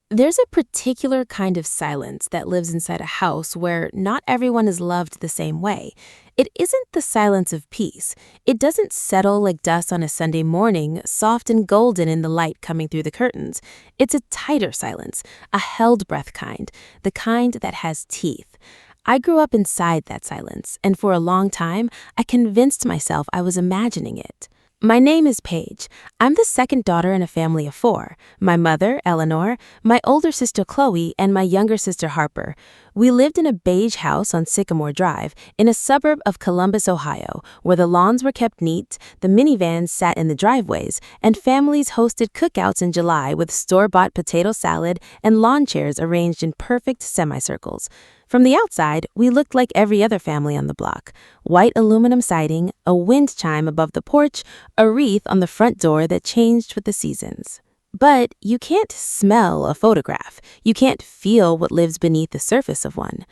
There's a particular kind of silence that lives inside a house where not everyone is loved the same way. It isn't the silence of peace. It doesn't settle like dust on a Sunday morning, soft and golden in the light coming through the curtains. It's a tighter silence, a held breath kind, the kind that has teeth. I grew up inside that silence, and for a long time, I convinced myself I was imagining it. My name is Paige. I'm the second daughter in a family of four. My mother, Eleanor, my older sister Chloe, and my younger sister Harper. We lived in a beige house on Sycamore Drive in a suburb of Columbus, Ohio, where the lawns were kept neat, the minivans sat in the driveways, and families hosted cookouts in July with store-bought potato salad and lawn chairs arranged in perfect semicircles. From the outside, we looked like every other family on the block. White aluminum siding, a wind chime above the porch, a wreath on the front door that changed with the seasons. But you can't smell a photograph. You can't feel what lives beneath the surface of one.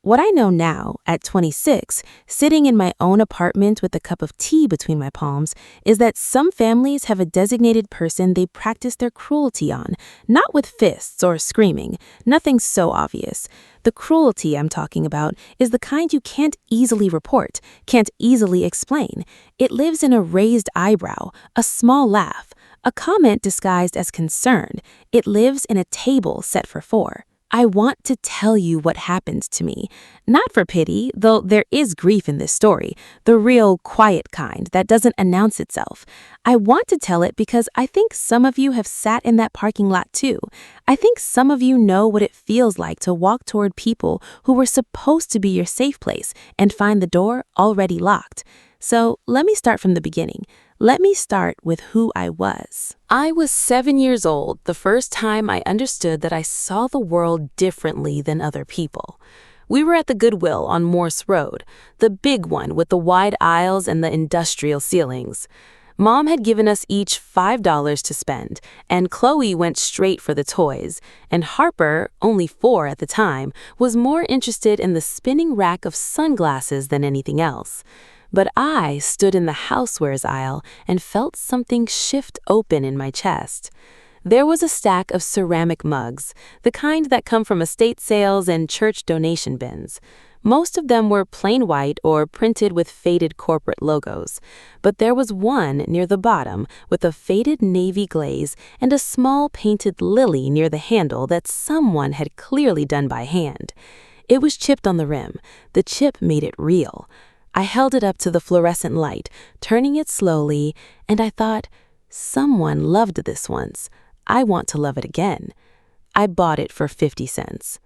What I know now, at 26, sitting in my own apartment with a cup of tea between my palms, is that some families have a designated person they practice their cruelty on, not with fists or screaming, nothing so obvious. The cruelty I'm talking about is the kind you can't easily report, can't easily explain. It lives in a raised eyebrow, a small laugh, a comment disguised as concern. It lives in a table set for four. I want to tell you what happened to me. Not for pity, though there is grief in this story, the real quiet kind that doesn't announce itself. I want to tell it because I think some of you have sat in that parking lot too. I think some of you know what it feels like to walk toward people who were supposed to be your safe place and find the door already locked. So let me start from the beginning. Let me start with who I was. I was 7 years old the first time I understood that I saw the world differently than other people. We were at the Goodwill on Morse Road, the big one with the wide aisles and the industrial ceilings. Mom had given us each $5 to spend, and Chloe went straight for the toys, and Harper, only 4 at the time, was more interested in the spinning rack of sunglasses than anything else. But I stood in the housewares aisle and felt something shift open in my chest. There was a stack of ceramic mugs, the kind that come from estate sales and church donation bins. Most of them were plain white or printed with faded corporate logos, but there was one near the bottom with a faded navy glaze and a small painted lily near the handle that someone had clearly done by hand. It was chipped on the rim. The chip made it real. I held it up to the fluorescent light, turning it slowly, and I thought, someone loved this once. I want to love it again. I bought it for 50 cents.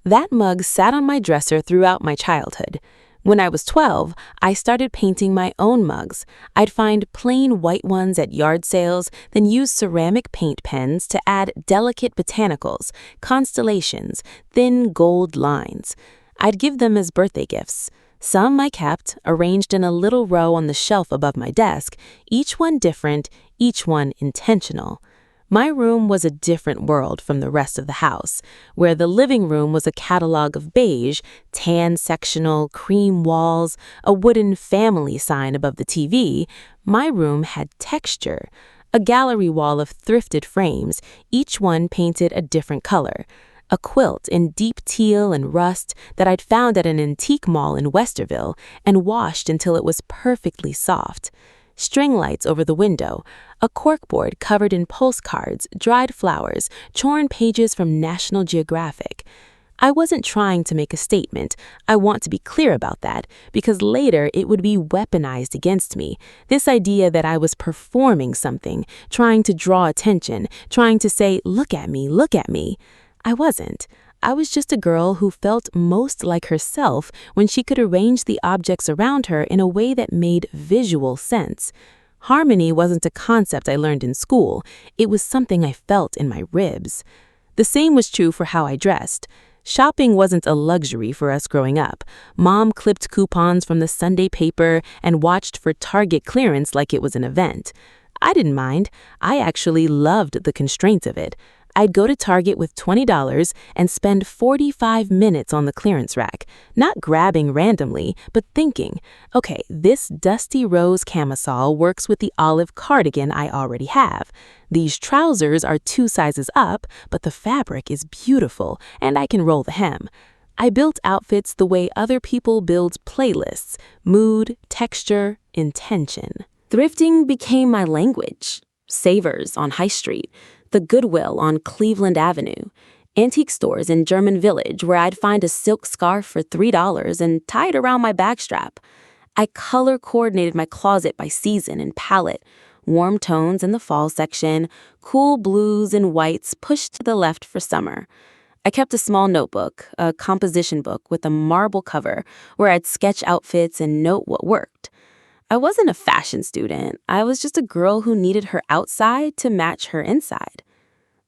That mug sat on my dresser throughout my childhood. When I was 12, I started painting my own mugs. I'd find plain white ones at yard sales, then use ceramic paint pens to add delicate botanicals, constellations, thin gold lines. I'd give them as birthday gifts. Some I kept, arranged in a little row on the shelf above my desk, each one different, each one intentional. My room was a different world from the rest of the house. Where the living room was a catalog of beige, tan sectional, cream walls, a wooden family sign above the TV, my room had texture. A gallery wall of thrifted frames, each one painted a different color. A quilt in deep teal and rust that I'd found at an antique mall in Westerville and washed until it was perfectly soft. String lights over the window, a corkboard covered in postcards, dried flowers, torn pages from National Geographic. I wasn't trying to make a statement. I want to be clear about that, because later it would be weaponized against me. This idea that I was performing something, trying to draw attention, trying to say, look at me, look at me. I wasn't. I was just a girl who felt most like herself when she could arrange the objects around her in a way that made visual sense. Harmony wasn't a concept I learned in school. It was something I felt in my ribs. The same was true for how I dressed. Shopping wasn't a luxury for us growing up. Mom clipped coupons from the Sunday paper and watched for Target clearance like it was an event. I didn't mind. I actually loved the constraints of it. I'd go to Target with $20 and spend 45 minutes on the clearance rack, not grabbing randomly, but thinking, okay, this dusty rose camisole works with the olive cardigan I already have. These trousers are 2 sizes up, but the fabric is beautiful and I can roll the hem. I built outfits the way other people build playlists: mood, texture, intention. Thrifting became my language. Savers on High Street, the Goodwill on Cleveland Avenue, antique stores in German Village where I'd find a silk scarf for $3 and tie it around my bag strap. I color coordinated my closet by season and palette: warm tones in the fall section, cool blues and whites pushed to the left for summer. I kept a small notebook, a composition book with a marble cover, where I'd sketch outfits and note what worked. I wasn't a fashion student. I was just a girl who needed her outside to match her inside.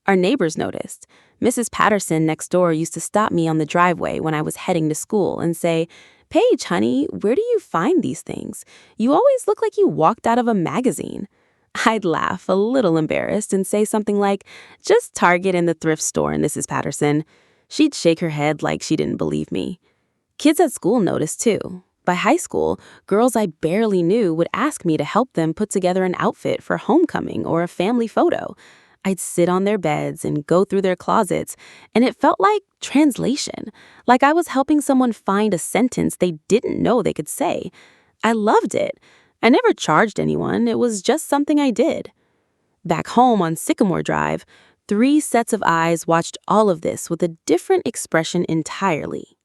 Our neighbors noticed. Mrs. Patterson next door used to stop me on the driveway when I was heading to school and say, "Paige, honey, where do you find these things? You always look like you walked out of a magazine." I'd laugh, a little embarrassed, and say something like, "Just Target and the thrift store, Mrs. Patterson." She'd shake her head like she didn't believe me. Kids at school noticed too. By high school, girls I barely knew would ask me to help them put together an outfit for homecoming or a family photo. I'd sit on their beds and go through their closets, and it felt like translation, like I was helping someone find a sentence they didn't know they could say. I loved it. I never charged anyone. It was just something I did. Back home on Sycamore Drive, 3 sets of eyes watched all of this with a different expression entirely.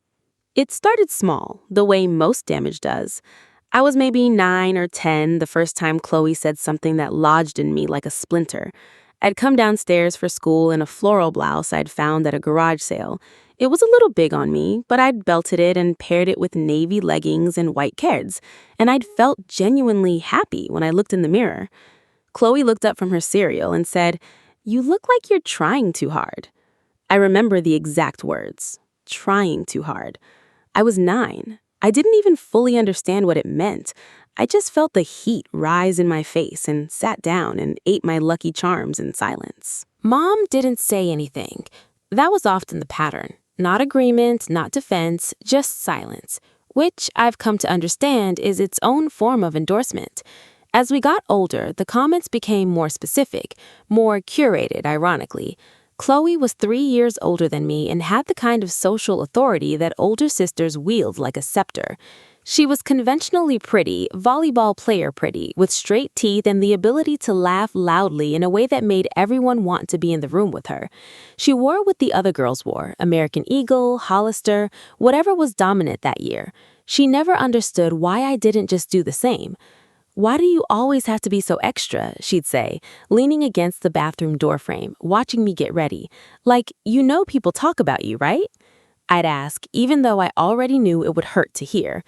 It started small, the way most damage does. I was maybe 9 or 10 the first time Chloe said something that lodged in me like a splinter. I'd come downstairs for school in a floral blouse I'd found at a garage sale. It was a little big on me, but I'd belted it and paired it with navy leggings and white kids, and I'd felt genuinely happy when I looked in the mirror. Chloe looked up from her cereal and said, "You look like you're trying too hard." I remember the exact words, trying too hard. I was 9. I didn't even fully understand what it meant. I just felt the heat rise in my face and sat down and ate my Lucky Charms in silence. Mom didn't say anything. That was often the pattern. Not agreement, not defense, just silence, which I've come to understand is its own form of endorsement. As we got older, the comments became more specific, more curated, ironically. Chloe was 3 years older than me and had the kind of social authority that older sisters wield like a scepter. She was conventionally pretty, volleyball player pretty, with straight teeth and the ability to laugh loudly in a way that made everyone want to be in the room with her. She wore what the other girls wore: American Eagle, Hollister, whatever was dominant that year. She never understood why I didn't just do the same. "Why do you always have to be so extra?" she'd say, leaning against the bathroom doorframe, watching me get ready. "Like, you know people talk about you, right?" I'd ask, even though I already knew it would hurt to hear.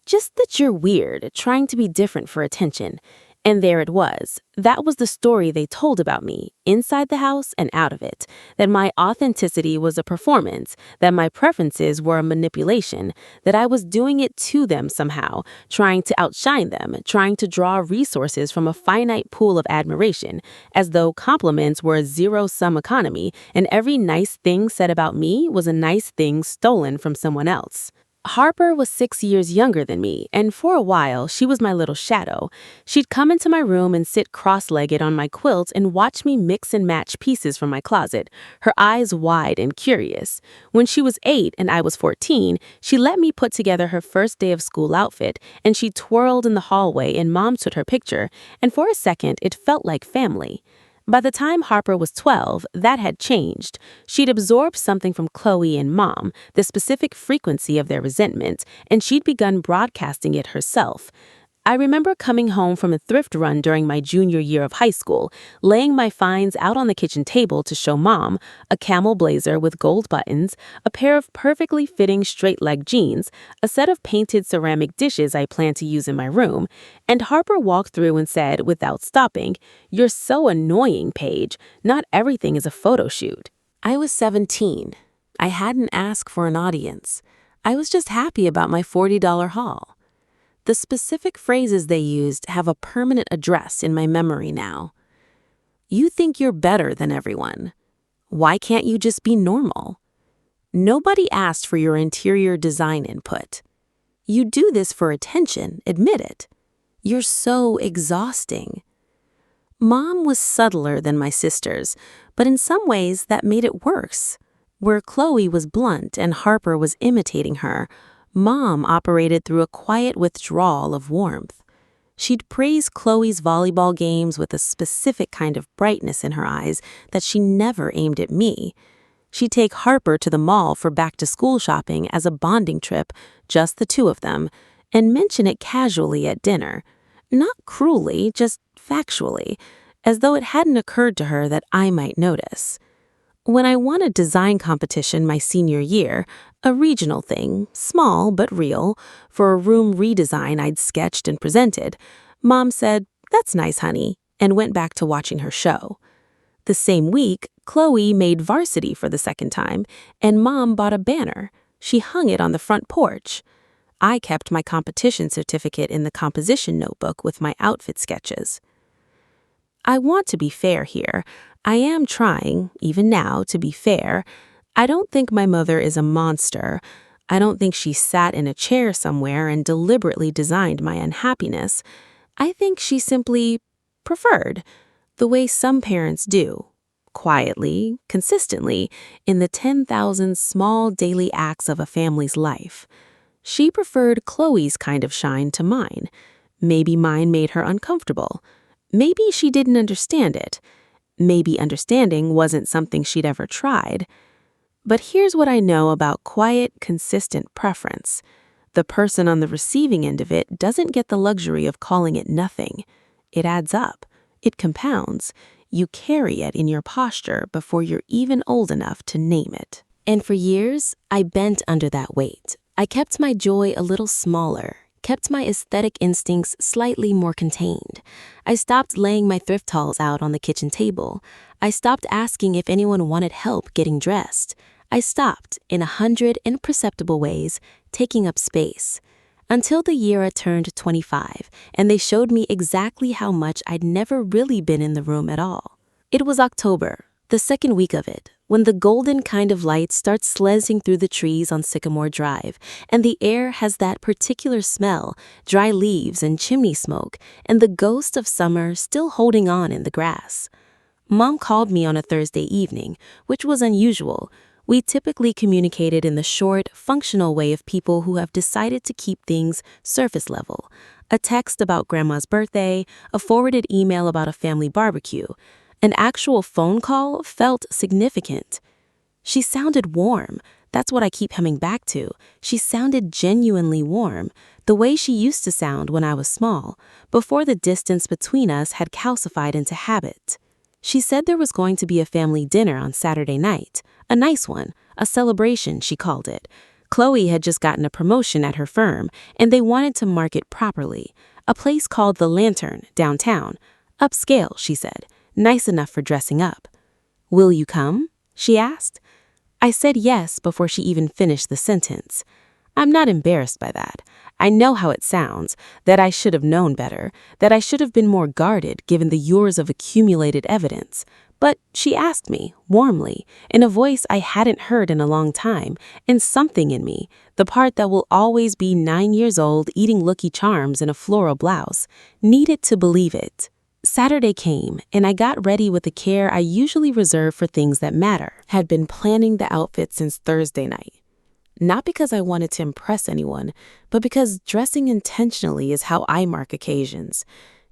"Just that you're weird, trying to be different for attention." And there it was. That was the story they told about me, inside the house and out of it. That my authenticity was a performance, that my preferences were a manipulation, that I was doing it to them somehow, trying to outshine them, trying to draw resources from a finite pool of admiration, as though compliments were a zero-sum economy, and every nice thing said about me was a nice thing stolen from someone else. Harper was 6 years younger than me, and for a while, she was my little shadow. She'd come into my room and sit cross-legged on my quilt and watch me mix and match pieces from my closet, her eyes wide and curious. When she was 8 and I was 14, she let me put together her first day of school outfit, and she twirled in the hallway and Mom took her picture, and for a second, it felt like family. By the time Harper was 12, that had changed. She'd absorbed something from Chloe and Mom, the specific frequency of their resentment, and she'd begun broadcasting it herself. I remember coming home from a thrift run during my junior year of high school, laying my finds out on the kitchen table to show Mom: a camel blazer with gold buttons, a pair of perfectly fitting straight-leg jeans, a set of painted ceramic dishes I planned to use in my room, and Harper walked through and said, without stopping, "You're so annoying, Paige. Not everything is a photo shoot." I was 17. I hadn't asked for an audience. I was just happy about my $40 haul. The specific phrases they used have a permanent address in my memory now. "You think you're better than everyone." Why can't you just be normal? Nobody asked for your interior design input. You do this for attention, admit it. You're so exhausting. Mom was subtler than my sisters, but in some ways that made it worse. Where Chloe was blunt and Harper was imitating her, Mom operated through a quiet withdrawal of warmth. She'd praise Chloe's volleyball games with a specific kind of brightness in her eyes that she never aimed at me. She'd take Harper to the mall for back-to-school shopping as a bonding trip, just the two of them, and mention it casually at dinner. Not cruelly, just factually, as though it hadn't occurred to her that I might notice. When I won a design competition my senior year, a regional thing, small but real, for a room redesign I'd sketched and presented, Mom said, "That's nice, honey," and went back to watching her show. The same week, Chloe made varsity for the second time, and Mom bought a banner. She hung it on the front porch. I kept my competition certificate in the composition notebook with my outfit sketches. I want to be fair here. I am trying, even now, to be fair. I don't think my mother is a monster. I don't think she sat in a chair somewhere and deliberately designed my unhappiness. I think she simply preferred, the way some parents do, quietly, consistently, in the 10,000 small daily acts of a family's life. She preferred Chloe's kind of shine to mine. Maybe mine made her uncomfortable. Maybe she didn't understand it. Maybe understanding wasn't something she'd ever tried. But here's what I know about quiet, consistent preference. The person on the receiving end of it doesn't get the luxury of calling it nothing. It adds up. It compounds. You carry it in your posture before you're even old enough to name it. And for years, I bent under that weight. I kept my joy a little smaller, kept my aesthetic instincts slightly more contained. I stopped laying my thrift hauls out on the kitchen table. I stopped asking if anyone wanted help getting dressed. I stopped, in 100 imperceptible ways, taking up space. Until the year I turned 25, and they showed me exactly how much I'd never really been in the room at all. It was October, the second week of it, when the golden kind of light starts sledging through the trees on Sycamore Drive, and the air has that particular smell, dry leaves and chimney smoke, and the ghost of summer still holding on in the grass. Mom called me on a Thursday evening, which was unusual. We typically communicated in the short, functional way of people who have decided to keep things surface level. A text about Grandma's birthday, a forwarded email about a family barbecue. An actual phone call felt significant. She sounded warm. That's what I keep coming back to. She sounded genuinely warm, the way she used to sound when I was small, before the distance between us had calcified into habit. She said there was going to be a family dinner on Saturday night, a nice one, a celebration, she called it. Chloe had just gotten a promotion at her firm, and they wanted to mark it properly. A place called The Lantern, downtown. Upscale, she said. Nice enough for dressing up. "Will you come?" she asked. I said yes before she even finished the sentence. I'm not embarrassed by that. I know how it sounds, that I should have known better, that I should have been more guarded given the years of accumulated evidence. But she asked me, warmly, in a voice I hadn't heard in a long time, and something in me, the part that will always be 9 years old eating Lucky Charms in a floral blouse, needed to believe it. Saturday came, and I got ready with the care I usually reserve for things that matter. Had been planning the outfit since Thursday night. Not because I wanted to impress anyone, but because dressing intentionally is how I mark occasions.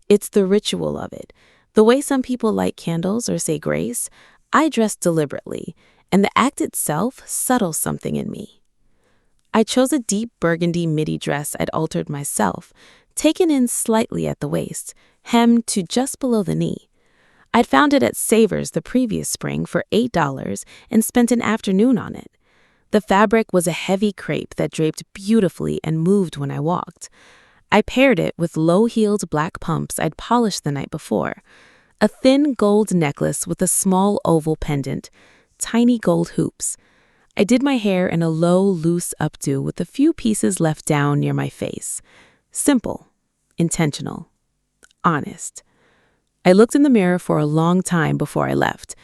It's the ritual of it. The way some people light candles or say grace, I dress deliberately, and the act itself settles something in me. I chose a deep burgundy midi dress I'd altered myself, taken in slightly at the waist, hemmed to just below the knee. I'd found it at Savers the previous spring for $8 and spent an afternoon on it. The fabric was a heavy crepe that draped beautifully and moved when I walked. I paired it with low-heeled black pumps I'd polished the night before, a thin gold necklace with a small oval pendant, tiny gold hoops. I did my hair in a low, loose updo with a few pieces left down near my face. Simple, intentional, honest. I looked in the mirror for a long time before I left.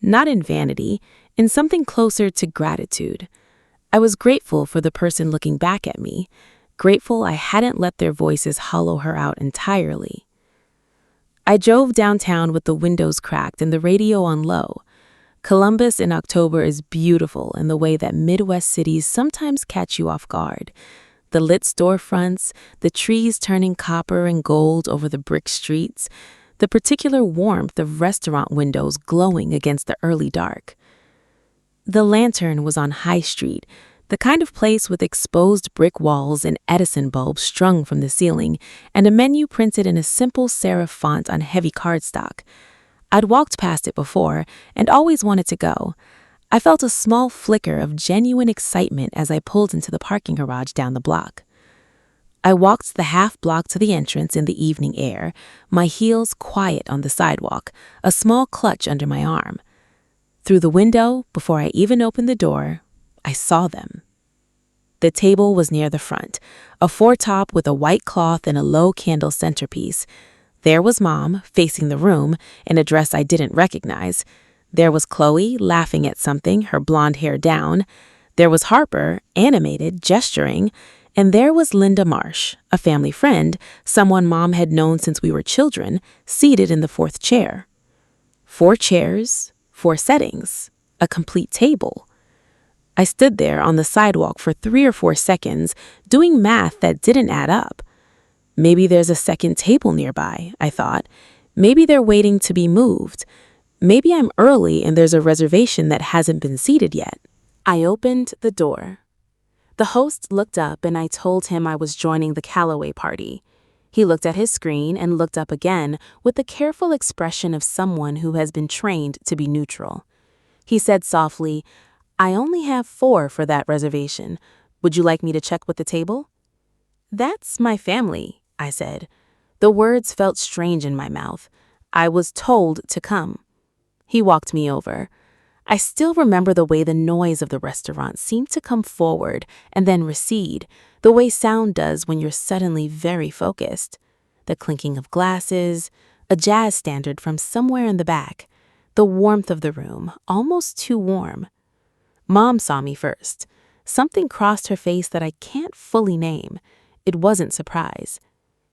not in vanity, in something closer to gratitude. I was grateful for the person looking back at me, grateful I hadn't let their voices hollow her out entirely. I drove downtown with the windows cracked and the radio on low. Columbus in October is beautiful in the way that Midwest cities sometimes catch you off guard. The lit storefronts, the trees turning copper and gold over the brick streets, the particular warmth of restaurant windows glowing against the early dark. The Lantern was on High Street, the kind of place with exposed brick walls and Edison bulbs strung from the ceiling, and a menu printed in a simple serif font on heavy cardstock. I'd walked past it before and always wanted to go. I felt a small flicker of genuine excitement as I pulled into the parking garage down the block. I walked the half block to the entrance in the evening air, my heels quiet on the sidewalk, a small clutch under my arm. Through the window, before I even opened the door, I saw them. The table was near the front, a four-top with a white cloth and a low candle centerpiece. There was Mom, facing the room, in a dress I didn't recognize. There was Chloe, laughing at something, her blonde hair down. There was Harper, animated, gesturing. And there was Linda Marsh, a family friend, someone Mom had known since we were children, seated in the fourth chair. 4 chairs, 4 settings, a complete table. I stood there on the sidewalk for 3 or 4 seconds, doing math that didn't add up. Maybe there's a second table nearby, I thought. Maybe they're waiting to be moved. Maybe I'm early and there's a reservation that hasn't been seated yet. I opened the door. The host looked up and I told him I was joining the Callaway party. He looked at his screen and looked up again with the careful expression of someone who has been trained to be neutral. He said softly, "I only have 4 for that reservation. Would you like me to check with the table?" "That's my family," I said. The words felt strange in my mouth. I was told to come. He walked me over. I still remember the way the noise of the restaurant seemed to come forward and then recede, the way sound does when you're suddenly very focused. The clinking of glasses, a jazz standard from somewhere in the back, the warmth of the room, almost too warm. Mom saw me first. Something crossed her face that I can't fully name. It wasn't surprise.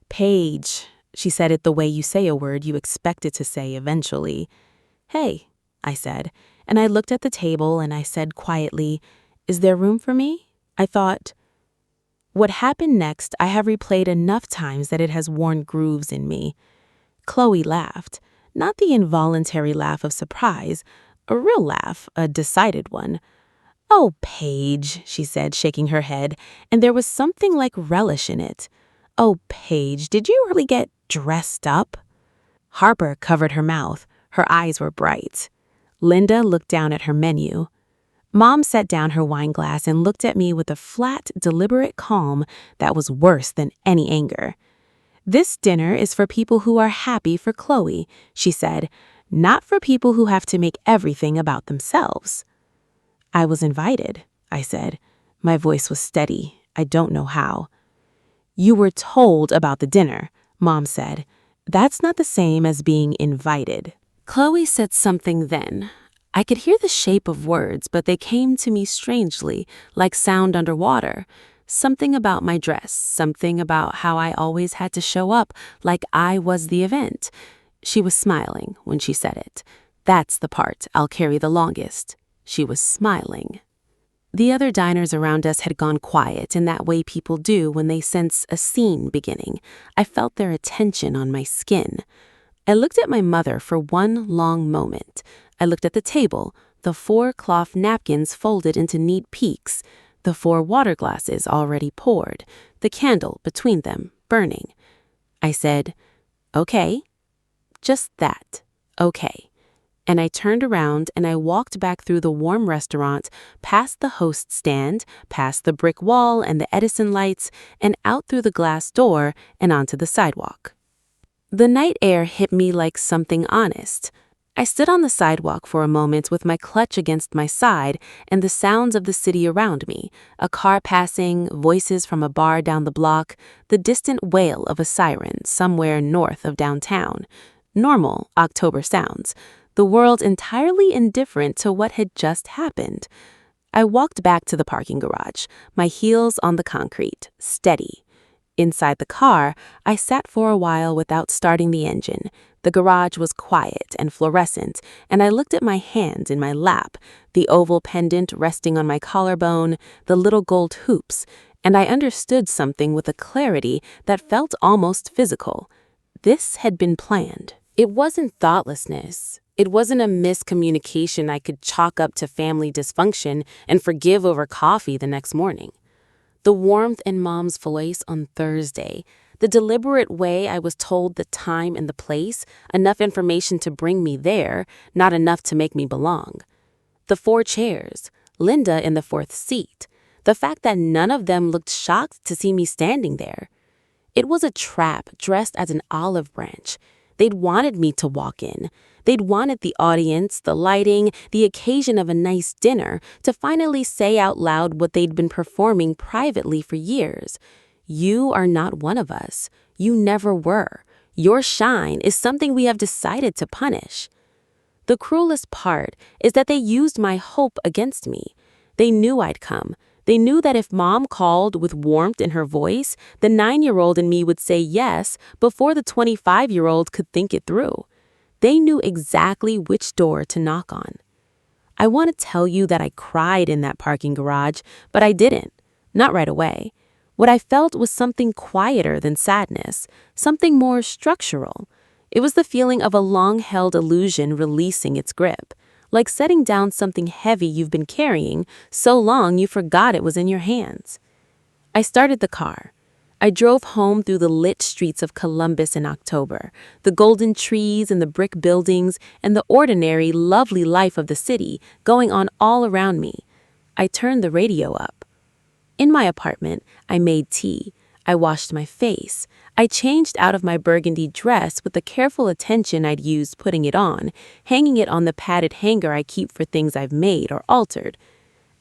"Paige," she said it the way you say a word you expect it to say eventually. "Hey," I said, and I looked at the table and I said quietly, "Is there room for me?" I thought. What happened next I have replayed enough times that it has worn grooves in me. Chloe laughed, not the involuntary laugh of surprise, a real laugh, a decided one. "Oh, Paige," she said, shaking her head, and there was something like relish in it. "Oh, Paige, did you really get dressed up?" Harper covered her mouth. Her eyes were bright. Linda looked down at her menu. Mom set down her wine glass and looked at me with a flat, deliberate calm that was worse than any anger. "This dinner is for people who are happy for Chloe," she said, "not for people who have to make everything about themselves." "I was invited," I said. My voice was steady. I don't know how. "You were told about the dinner," Mom said. "That's not the same as being invited." Chloe said something then. I could hear the shape of words, but they came to me strangely, like sound underwater. Something about my dress, something about how I always had to show up like I was the event. She was smiling when she said it. That's the part I'll carry the longest. She was smiling. The other diners around us had gone quiet in that way people do when they sense a scene beginning. I felt their attention on my skin. I looked at my mother for one long moment. I looked at the table, the 4 cloth napkins folded into neat peaks, the 4 water glasses already poured, the candle between them, burning. I said, "Okay." Just that, okay. And I turned around and I walked back through the warm restaurant, past the host stand, past the brick wall and the Edison lights, and out through the glass door and onto the sidewalk. The night air hit me like something honest. I stood on the sidewalk for a moment with my clutch against my side and the sounds of the city around me, a car passing, voices from a bar down the block, the distant wail of a siren somewhere north of downtown. Normal October sounds. the world entirely indifferent to what had just happened. I walked back to the parking garage, my heels on the concrete, steady. Inside the car, I sat for a while without starting the engine. The garage was quiet and fluorescent, and I looked at my hand in my lap, the oval pendant resting on my collarbone, the little gold hoops, and I understood something with a clarity that felt almost physical. This had been planned. It wasn't thoughtlessness. It wasn't a miscommunication I could chalk up to family dysfunction and forgive over coffee the next morning. The warmth in Mom's voice on Thursday, the deliberate way I was told the time and the place, enough information to bring me there, not enough to make me belong. The 4 chairs, Linda in the 4th seat, the fact that none of them looked shocked to see me standing there. It was a trap dressed as an olive branch. They'd wanted me to walk in. They'd wanted the audience, the lighting, the occasion of a nice dinner to finally say out loud what they'd been performing privately for years. You are not one of us. You never were. Your shine is something we have decided to punish. The cruelest part is that they used my hope against me. They knew I'd come. They knew that if Mom called with warmth in her voice, the 9-year-old in me would say yes before the 25-year-old could think it through. They knew exactly which door to knock on. I want to tell you that I cried in that parking garage, but I didn't. Not right away. What I felt was something quieter than sadness, something more structural. It was the feeling of a long-held illusion releasing its grip, like setting down something heavy you've been carrying so long you forgot it was in your hands. I started the car. I drove home through the lit streets of Columbus in October, the golden trees and the brick buildings and the ordinary, lovely life of the city going on all around me. I turned the radio up. In my apartment, I made tea. I washed my face. I changed out of my burgundy dress with the careful attention I'd used putting it on, hanging it on the padded hanger I keep for things I've made or altered.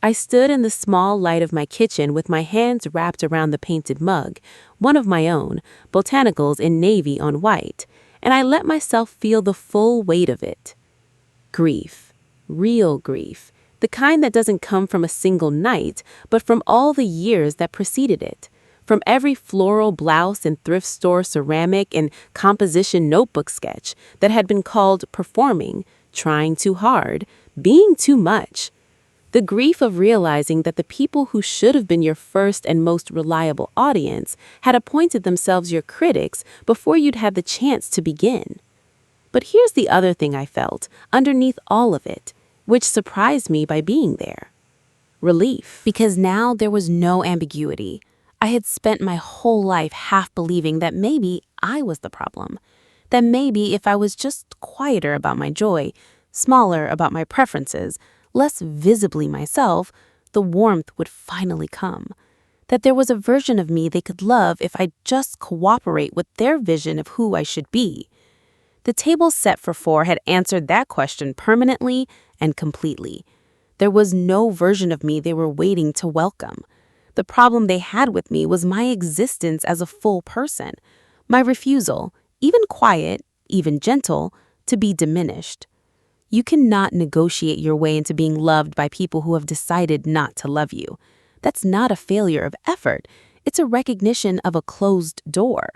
I stood in the small light of my kitchen with my hands wrapped around the painted mug, one of my own, botanicals in navy on white, and I let myself feel the full weight of it. Grief. Real grief. The kind that doesn't come from a single night, but from all the years that preceded it. From every floral blouse and thrift store ceramic and composition notebook sketch that had been called performing, trying too hard, being too much. The grief of realizing that the people who should have been your first and most reliable audience had appointed themselves your critics before you'd had the chance to begin. But here's the other thing I felt, underneath all of it, which surprised me by being there. Relief. Because now there was no ambiguity. I had spent my whole life half believing that maybe I was the problem. That maybe if I was just quieter about my joy, smaller about my preferences, less visibly myself, the warmth would finally come. That there was a version of me they could love if I'd just cooperate with their vision of who I should be. The table set for 4 had answered that question permanently and completely. There was no version of me they were waiting to welcome. The problem they had with me was my existence as a full person, my refusal, even quiet, even gentle, to be diminished. You cannot negotiate your way into being loved by people who have decided not to love you. That's not a failure of effort. It's a recognition of a closed door.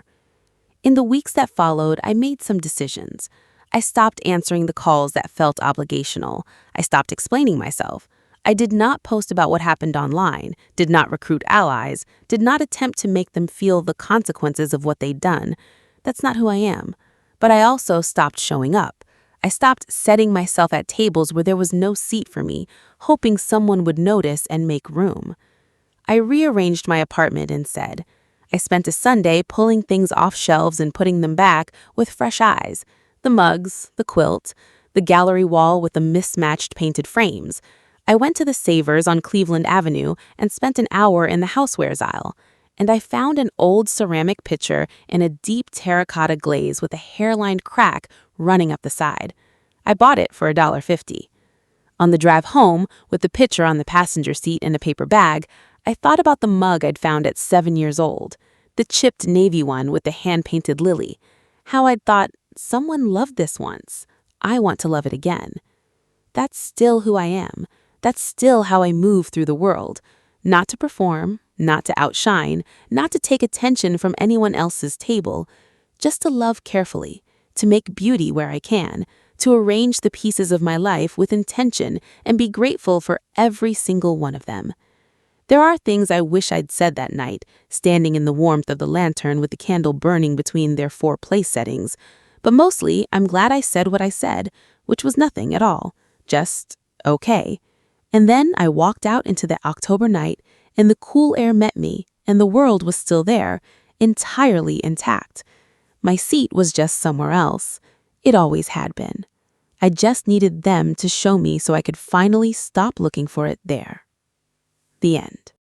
In the weeks that followed, I made some decisions. I stopped answering the calls that felt obligational. I stopped explaining myself. I did not post about what happened online, did not recruit allies, did not attempt to make them feel the consequences of what they'd done. That's not who I am. But I also stopped showing up. I stopped setting myself at tables where there was no seat for me, hoping someone would notice and make room. I rearranged my apartment instead. I spent a Sunday pulling things off shelves and putting them back with fresh eyes. The mugs, the quilt, the gallery wall with the mismatched painted frames. I went to the Savers on Cleveland Avenue and spent an hour in the housewares aisle. And I found an old ceramic pitcher in a deep terracotta glaze with a hairline crack running up the side. I bought it for $1.50. On the drive home, with the pitcher on the passenger seat in a paper bag, I thought about the mug I'd found at 7 years old, the chipped navy one with the hand-painted lily. How I'd thought, someone loved this once. I want to love it again. That's still who I am. That's still how I move through the world. Not to perform, not to outshine, not to take attention from anyone else's table, just to love carefully, to make beauty where I can, to arrange the pieces of my life with intention and be grateful for every single one of them. There are things I wish I'd said that night, standing in the warmth of the lantern with the candle burning between their 4 place settings, but mostly I'm glad I said what I said, which was nothing at all, just okay. And then I walked out into the October night, and the cool air met me, and the world was still there, entirely intact. My seat was just somewhere else. It always had been. I just needed them to show me so I could finally stop looking for it there. The end.